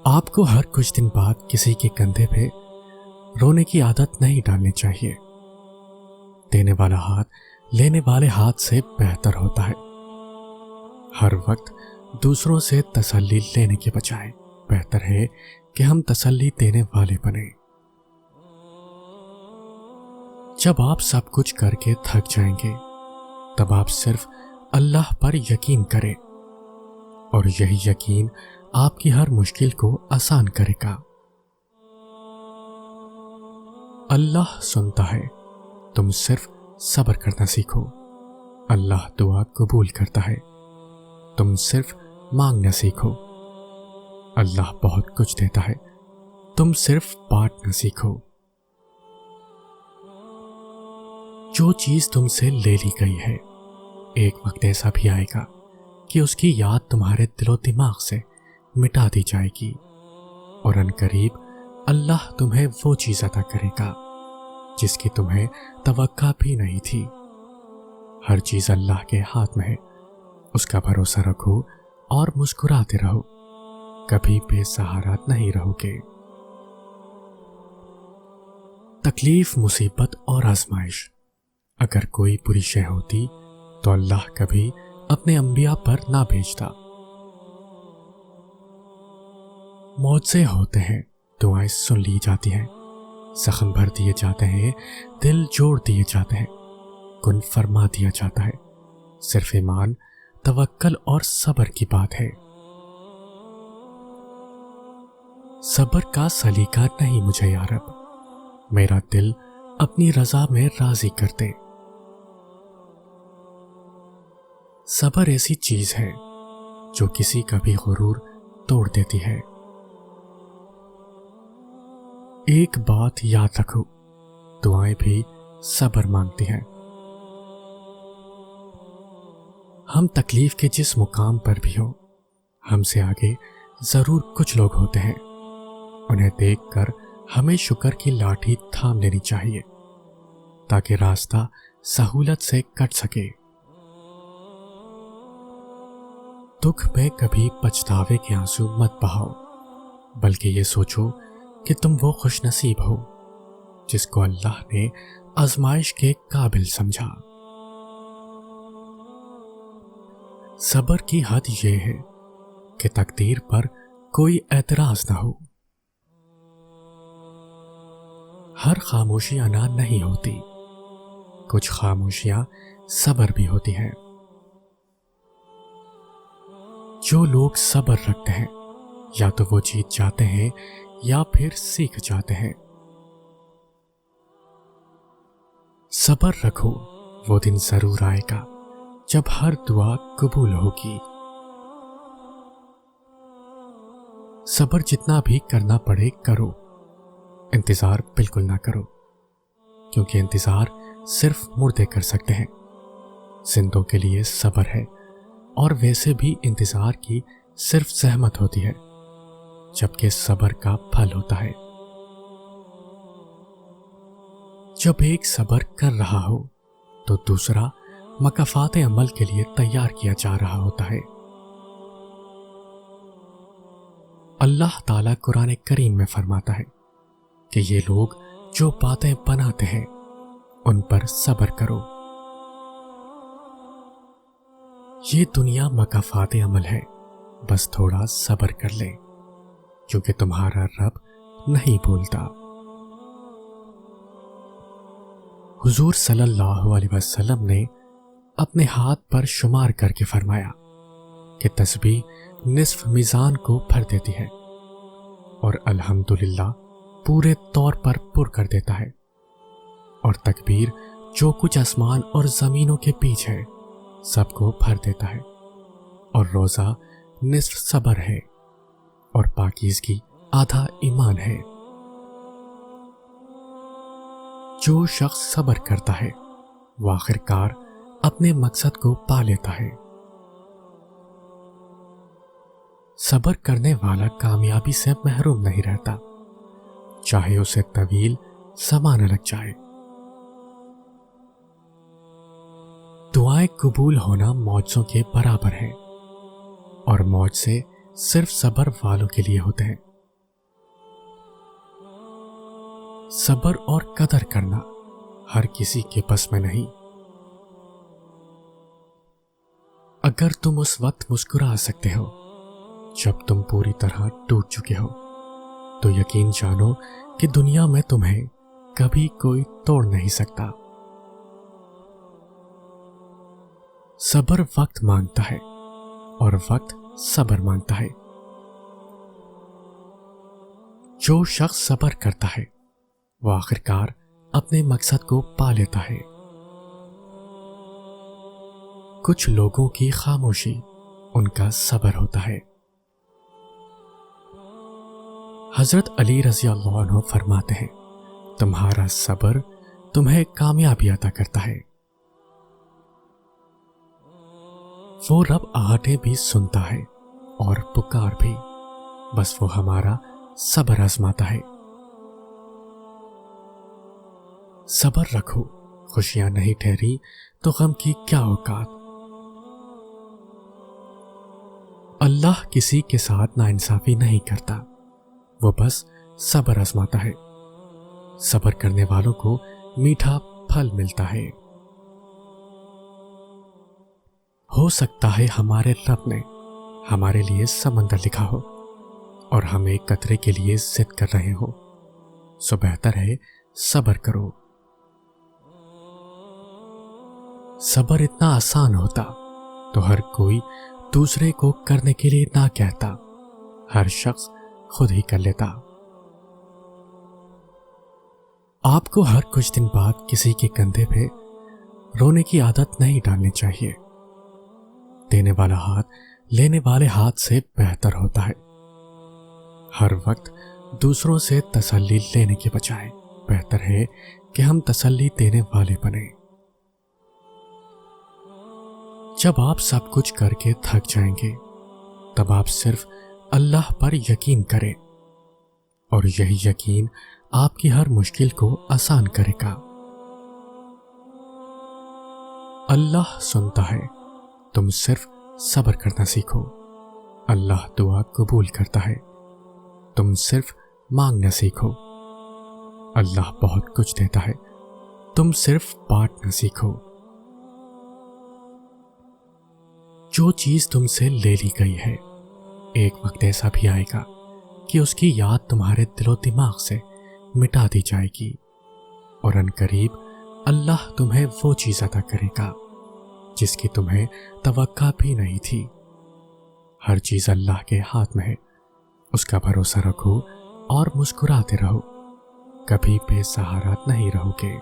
آپ کو ہر کچھ دن بعد کسی کے کندھے پہ رونے کی عادت نہیں ڈالنی چاہیے۔ دینے والا ہاتھ لینے والے ہاتھ سے بہتر ہوتا ہے۔ ہر وقت دوسروں سے تسلی لینے کے بجائے بہتر ہے کہ ہم تسلی دینے والے بنیں۔ جب آپ سب کچھ کر کے تھک جائیں گے تب آپ صرف اللہ پر یقین کریں، اور یہی یقین آپ کی ہر مشکل کو آسان کرے گا۔ اللہ سنتا ہے، تم صرف صبر کرنا سیکھو۔ اللہ دعا قبول کرتا ہے، تم صرف مانگنا سیکھو۔ اللہ بہت کچھ دیتا ہے، تم صرف بانٹنا سیکھو۔ جو چیز تم سے لے لی گئی ہے، ایک وقت ایسا بھی آئے گا کہ اس کی یاد تمہارے دل و دماغ سے مٹا دی جائے گی، اور عنقریب اللہ تمہیں وہ چیز عطا کرے گا جس کی تمہیں توقع بھی نہیں تھی۔ ہر چیز اللہ کے ہاتھ میں ہے، اس کا بھروسہ رکھو اور مسکراتے رہو، کبھی بے سہارا نہیں رہو گے۔ تکلیف، مصیبت اور آزمائش اگر کوئی بری شے ہوتی تو اللہ کبھی اپنے انبیاء پر نہ بھیجتا۔ معجزے ہوتے ہیں، دعائیں سن لی جاتی ہیں، زخم بھر دیے جاتے ہیں، دل جوڑ دیے جاتے ہیں، کن فرما دیا جاتا ہے۔ صرف ایمان، توکل اور صبر کی بات ہے۔ صبر کا سلیقہ نہیں مجھے یا رب، میرا دل اپنی رضا میں راضی کر دے۔ صبر ایسی چیز ہے جو کسی کا بھی غرور توڑ دیتی ہے۔ ایک بات یاد رکھو، دعائیں بھی صبر مانگتی ہیں۔ ہم تکلیف کے جس مقام پر بھی ہو، ہم سے آگے ضرور کچھ لوگ ہوتے ہیں، انہیں دیکھ کر ہمیں شکر کی لاٹھی تھام لینی چاہیے تاکہ راستہ سہولت سے کٹ سکے۔ دکھ میں کبھی پچھتاوے کے آنسو مت بہاؤ، بلکہ یہ سوچو کہ تم وہ خوش نصیب ہو جس کو اللہ نے آزمائش کے قابل سمجھا۔ صبر کی حد یہ ہے کہ تقدیر پر کوئی اعتراض نہ ہو۔ ہر خاموشی انا نہیں ہوتی، کچھ خاموشیاں صبر بھی ہوتی ہیں۔ جو لوگ صبر رکھتے ہیں یا تو وہ جیت جاتے ہیں یا پھر سیکھ جاتے ہیں۔ صبر رکھو، وہ دن ضرور آئے گا جب ہر دعا قبول ہوگی۔ صبر جتنا بھی کرنا پڑے کرو، انتظار بالکل نہ کرو، کیونکہ انتظار صرف مردے کر سکتے ہیں۔ زندوں کے لیے صبر ہے، اور ویسے بھی انتظار کی صرف زحمت ہوتی ہے، جبکہ صبر کا پھل ہوتا ہے۔ جب ایک صبر کر رہا ہو تو دوسرا مکافات عمل کے لیے تیار کیا جا رہا ہوتا ہے۔ اللہ تعالیٰ قرآن کریم میں فرماتا ہے کہ یہ لوگ جو باتیں بناتے ہیں ان پر صبر کرو۔ یہ دنیا مکافات عمل ہے، بس تھوڑا صبر کر لے، کیونکہ تمہارا رب نہیں بھولتا۔ حضور صلی اللہ علیہ وسلم نے اپنے ہاتھ پر شمار کر کے فرمایا کہ تسبیح نصف میزان کو بھر دیتی ہے، اور الحمدللہ پورے طور پر پر کر دیتا ہے، اور تکبیر جو کچھ آسمان اور زمینوں کے بیچ ہے سب کو بھر دیتا ہے، اور روزہ نصف صبر ہے، اور پاکیزگی آدھا ایمان ہے۔ جو شخص صبر کرتا ہے وہ آخرکار اپنے مقصد کو پا لیتا ہے۔ صبر کرنے والا کامیابی سے محروم نہیں رہتا، چاہے اسے طویل زمانہ لگ جائے۔ دعائیں قبول ہونا معجزوں کے برابر ہے، اور معجزے صرف صبر والوں کے لیے ہوتے ہیں۔ صبر اور قدر کرنا ہر کسی کے بس میں نہیں۔ اگر تم اس وقت مسکرا سکتے ہو جب تم پوری طرح ٹوٹ چکے ہو، تو یقین جانو کہ دنیا میں تمہیں کبھی کوئی توڑ نہیں سکتا۔ صبر وقت مانگتا ہے اور وقت صبر مانگتا ہے۔ جو شخص صبر کرتا ہے وہ آخرکار اپنے مقصد کو پا لیتا ہے۔ کچھ لوگوں کی خاموشی ان کا صبر ہوتا ہے۔ حضرت علی رضی اللہ عنہ فرماتے ہیں، تمہارا صبر تمہیں کامیابی عطا کرتا ہے۔ وہ رب آہٹیں بھی سنتا ہے اور پکار بھی، بس وہ ہمارا صبر آزماتا ہے۔ صبر رکھو، خوشیاں نہیں ٹھہری تو غم کی کیا اوقات۔ اللہ کسی کے ساتھ ناانصافی نہیں کرتا، وہ بس صبر آزماتا ہے۔ صبر کرنے والوں کو میٹھا پھل ملتا ہے۔ ہو سکتا ہے ہمارے رب نے ہمارے لیے سمندر لکھا ہو اور ہم ایک قطرے کے لیے ضد کر رہے ہوں، سو بہتر ہے صبر کرو۔ صبر اتنا آسان ہوتا تو ہر کوئی دوسرے کو کرنے کے لیے نہ کہتا، ہر شخص خود ہی کر لیتا۔ آپ کو ہر کچھ دن بعد کسی کے کندھے پہ رونے کی عادت نہیں ڈالنی چاہیے۔ دینے والا ہاتھ لینے والے ہاتھ سے بہتر ہوتا ہے۔ ہر وقت دوسروں سے تسلی لینے کے بجائے بہتر ہے کہ ہم تسلی دینے والے بنیں۔ جب آپ سب کچھ کر کے تھک جائیں گے تب آپ صرف اللہ پر یقین کریں، اور یہی یقین آپ کی ہر مشکل کو آسان کرے گا۔ اللہ سنتا ہے، تم صرف صبر کرنا سیکھو۔ اللہ دعا قبول کرتا ہے، تم صرف مانگنا سیکھو۔ اللہ بہت کچھ دیتا ہے، تم صرف بانٹنا سیکھو۔ جو چیز تم سے لے لی گئی ہے، ایک وقت ایسا بھی آئے گا کہ اس کی یاد تمہارے دل و دماغ سے مٹا دی جائے گی، اور عنقریب اللہ تمہیں وہ چیز عطا کرے گا جس کی تمہیں توقع بھی نہیں تھی۔ ہر چیز اللہ کے ہاتھ میں ہے، اس کا بھروسہ رکھو اور مسکراتے رہو، کبھی بے سہارا نہیں رہو گے۔